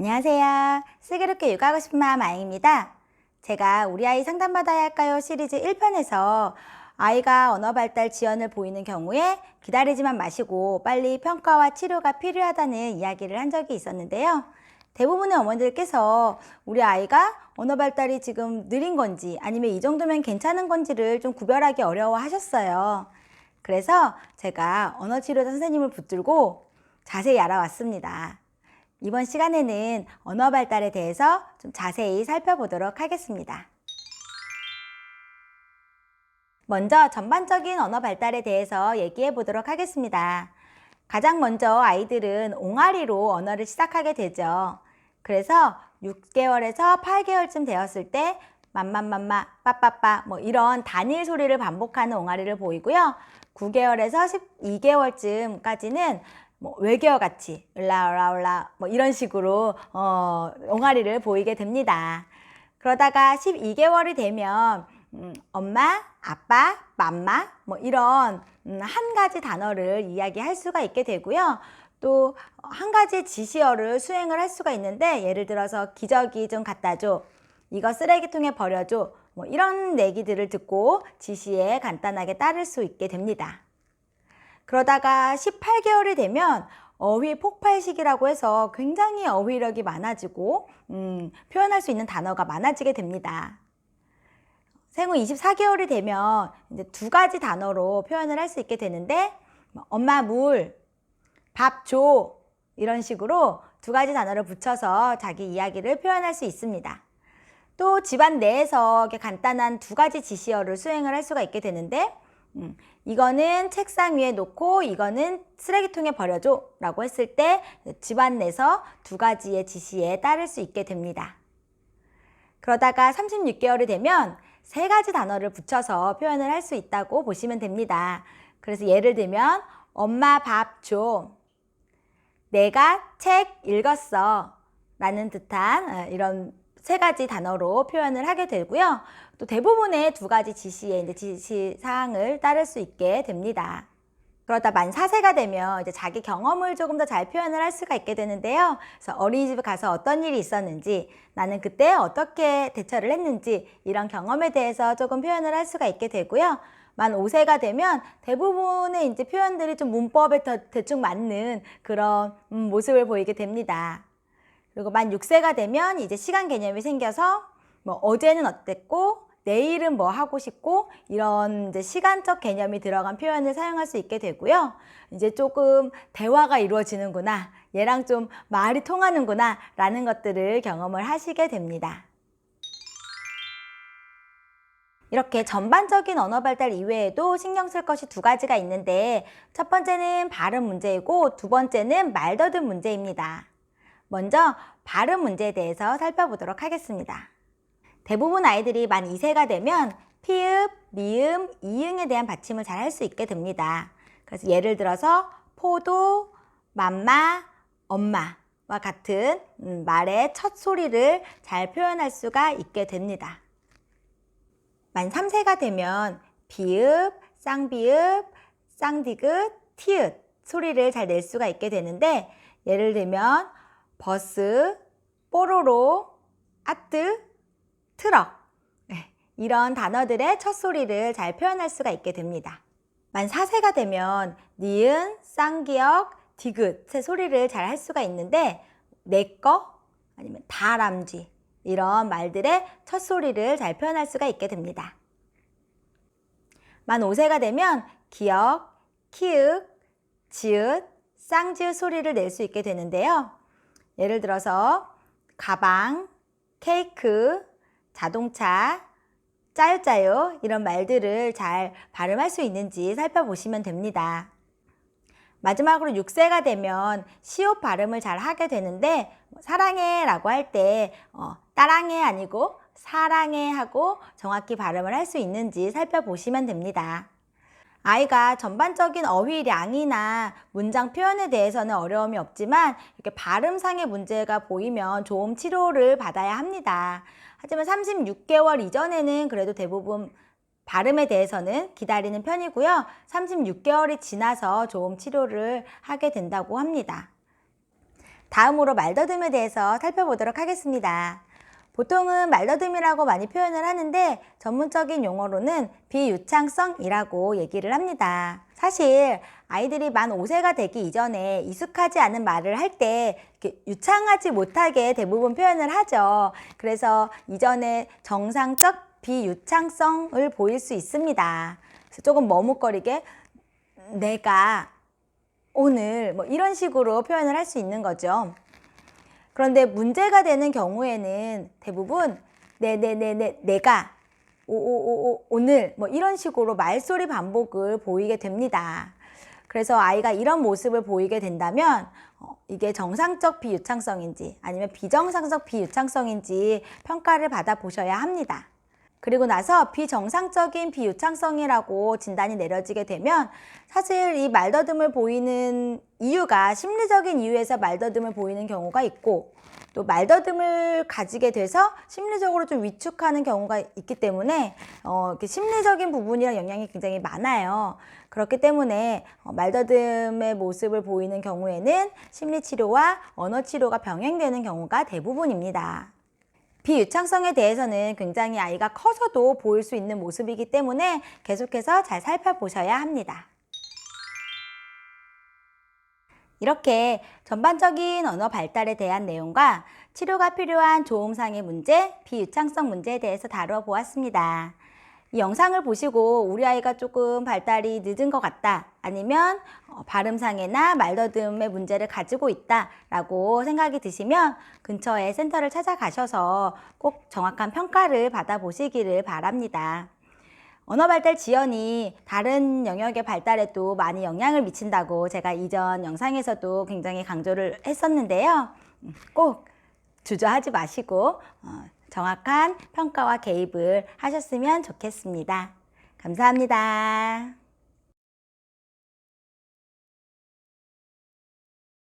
안녕하세요. 슬기롭게 육아하고 싶은 마음 아이입니다. 제가 우리 아이 상담받아야 할까요? 시리즈 1편에서 아이가 언어 발달 지연을 보이는 경우에 기다리지만 마시고 빨리 평가와 치료가 필요하다는 이야기를 한 적이 있었는데요. 대부분의 어머니들께서 우리 아이가 언어 발달이 지금 느린 건지 아니면 이 정도면 괜찮은 건지를 좀 구별하기 어려워 하셨어요. 그래서 제가 언어치료사 선생님을 붙들고 자세히 알아왔습니다. 이번 시간에는 언어 발달에 대해서 좀 자세히 살펴보도록 하겠습니다. 먼저 전반적인 언어 발달에 대해서 얘기해 보도록 하겠습니다. 가장 먼저 아이들은 옹알이로 언어를 시작하게 되죠. 그래서 6개월에서 8개월쯤 되었을 때 맘맘맘마, 빠빠빠 뭐 이런 단일 소리를 반복하는 옹알이를 보이고요. 9개월에서 12개월쯤까지는 뭐 외계어 같이 을라올라올라 뭐 이런 식으로 옹알이를 보이게 됩니다. 그러다가 12개월이 되면 엄마, 아빠, 맘마 뭐 이런 한 가지 단어를 이야기할 수가 있게 되고요. 또 한 가지 지시어를 수행을 할 수가 있는데 예를 들어서 기저귀 좀 갖다 줘, 이거 쓰레기통에 버려줘 뭐 이런 얘기들을 듣고 지시에 간단하게 따를 수 있게 됩니다. 그러다가 18개월이 되면 어휘 폭발시기라고 해서 굉장히 어휘력이 많아지고 표현할 수 있는 단어가 많아지게 됩니다. 생후 24개월이 되면 이제 두 가지 단어로 표현을 할 수 있게 되는데 엄마 물, 밥 줘 이런 식으로 두 가지 단어를 붙여서 자기 이야기를 표현할 수 있습니다. 또 집안 내에서 간단한 두 가지 지시어를 수행을 할 수가 있게 되는데 이거는 책상 위에 놓고 이거는 쓰레기통에 버려줘 라고 했을 때 집안 내에서 두 가지의 지시에 따를 수 있게 됩니다. 그러다가 36개월이 되면 세 가지 단어를 붙여서 표현을 할 수 있다고 보시면 됩니다. 그래서 예를 들면 엄마 밥 줘, 내가 책 읽었어 라는 듯한 이런 세 가지 단어로 표현을 하게 되고요. 또 대부분의 두 가지 지시에 이제 지시사항을 따를 수 있게 됩니다. 그러다 만 4세가 되면 이제 자기 경험을 조금 더 잘 표현을 할 수가 있게 되는데요. 그래서 어린이집에 가서 어떤 일이 있었는지, 나는 그때 어떻게 대처를 했는지 이런 경험에 대해서 조금 표현을 할 수가 있게 되고요. 만 5세가 되면 대부분의 이제 표현들이 좀 문법에 더 대충 맞는 그런 모습을 보이게 됩니다. 그리고 만 6세가 되면 이제 시간 개념이 생겨서 뭐 어제는 어땠고 내일은 뭐 하고 싶고 이런 이제 시간적 개념이 들어간 표현을 사용할 수 있게 되고요. 이제 조금 대화가 이루어지는구나, 얘랑 좀 말이 통하는구나 라는 것들을 경험을 하시게 됩니다. 이렇게 전반적인 언어 발달 이외에도 신경 쓸 것이 두 가지가 있는데 첫 번째는 발음 문제이고 두 번째는 말더듬 문제입니다. 먼저 발음 문제에 대해서 살펴보도록 하겠습니다. 대부분 아이들이 만 2세가 되면 피읍, 미음, 이응에 대한 받침을 잘 할 수 있게 됩니다. 그래서 예를 들어서 포도, 맘마, 엄마와 같은 말의 첫 소리를 잘 표현할 수가 있게 됩니다. 만 3세가 되면 비읍, 쌍비읍, 쌍디귿, 티읕 소리를 잘 낼 수가 있게 되는데 예를 들면 버스, 뽀로로, 아뜨, 트럭 이런 단어들의 첫 소리를 잘 표현할 수가 있게 됩니다. 만 4세가 되면 니은, 쌍기역, 디귿의 소리를 잘 할 수가 있는데 내꺼 아니면 다람쥐 이런 말들의 첫 소리를 잘 표현할 수가 있게 됩니다. 만 5세가 되면 기역, 키읔, 지읒, 쌍지읒 소리를 낼 수 있게 되는데요. 예를 들어서 가방, 케이크, 자동차, 짜요짜요 이런 말들을 잘 발음할 수 있는지 살펴보시면 됩니다. 마지막으로 6세가 되면 시옷 발음을 잘 하게 되는데 사랑해 라고 할 때 따랑해 아니고 사랑해 하고 정확히 발음을 할 수 있는지 살펴보시면 됩니다. 아이가 전반적인 어휘량이나 문장 표현에 대해서는 어려움이 없지만 이렇게 발음상의 문제가 보이면 좋은 치료를 받아야 합니다. 하지만 36개월 이전에는 그래도 대부분 발음에 대해서는 기다리는 편이고요. 36개월이 지나서 좋은 치료를 하게 된다고 합니다. 다음으로 말더듬에 대해서 살펴보도록 하겠습니다. 보통은 말더듬이라고 많이 표현을 하는데 전문적인 용어로는 비유창성이라고 얘기를 합니다. 사실 아이들이 만 5세가 되기 이전에 익숙하지 않은 말을 할 때 유창하지 못하게 대부분 표현을 하죠. 그래서 이전에 정상적 비유창성을 보일 수 있습니다. 그래서 조금 머뭇거리게 내가 오늘 뭐 이런 식으로 표현을 할 수 있는 거죠. 그런데 문제가 되는 경우에는 대부분 내가 오늘 뭐 이런 식으로 말소리 반복을 보이게 됩니다. 그래서 아이가 이런 모습을 보이게 된다면 이게 정상적 비유창성인지 아니면 비정상적 비유창성인지 평가를 받아보셔야 합니다. 그리고 나서 비정상적인 비유창성이라고 진단이 내려지게 되면 사실 이 말더듬을 보이는 이유가 심리적인 이유에서 말더듬을 보이는 경우가 있고 또 말더듬을 가지게 돼서 심리적으로 좀 위축하는 경우가 있기 때문에 이렇게 심리적인 부분이랑 영향이 굉장히 많아요. 그렇기 때문에 말더듬의 모습을 보이는 경우에는 심리치료와 언어치료가 병행되는 경우가 대부분입니다. 비유창성에 대해서는 굉장히 아이가 커서도 보일 수 있는 모습이기 때문에 계속해서 잘 살펴보셔야 합니다. 이렇게 전반적인 언어 발달에 대한 내용과 치료가 필요한 조음상의 문제, 비유창성 문제에 대해서 다루어 보았습니다. 이 영상을 보시고 우리 아이가 조금 발달이 늦은 것 같다, 아니면 발음상해나 말더듬의 문제를 가지고 있다 라고 생각이 드시면 근처에 센터를 찾아가셔서 꼭 정확한 평가를 받아보시기를 바랍니다. 언어발달 지연이 다른 영역의 발달에도 많이 영향을 미친다고 제가 이전 영상에서도 굉장히 강조를 했었는데요. 꼭 주저하지 마시고 정확한 평가와 개입을 하셨으면 좋겠습니다. 감사합니다.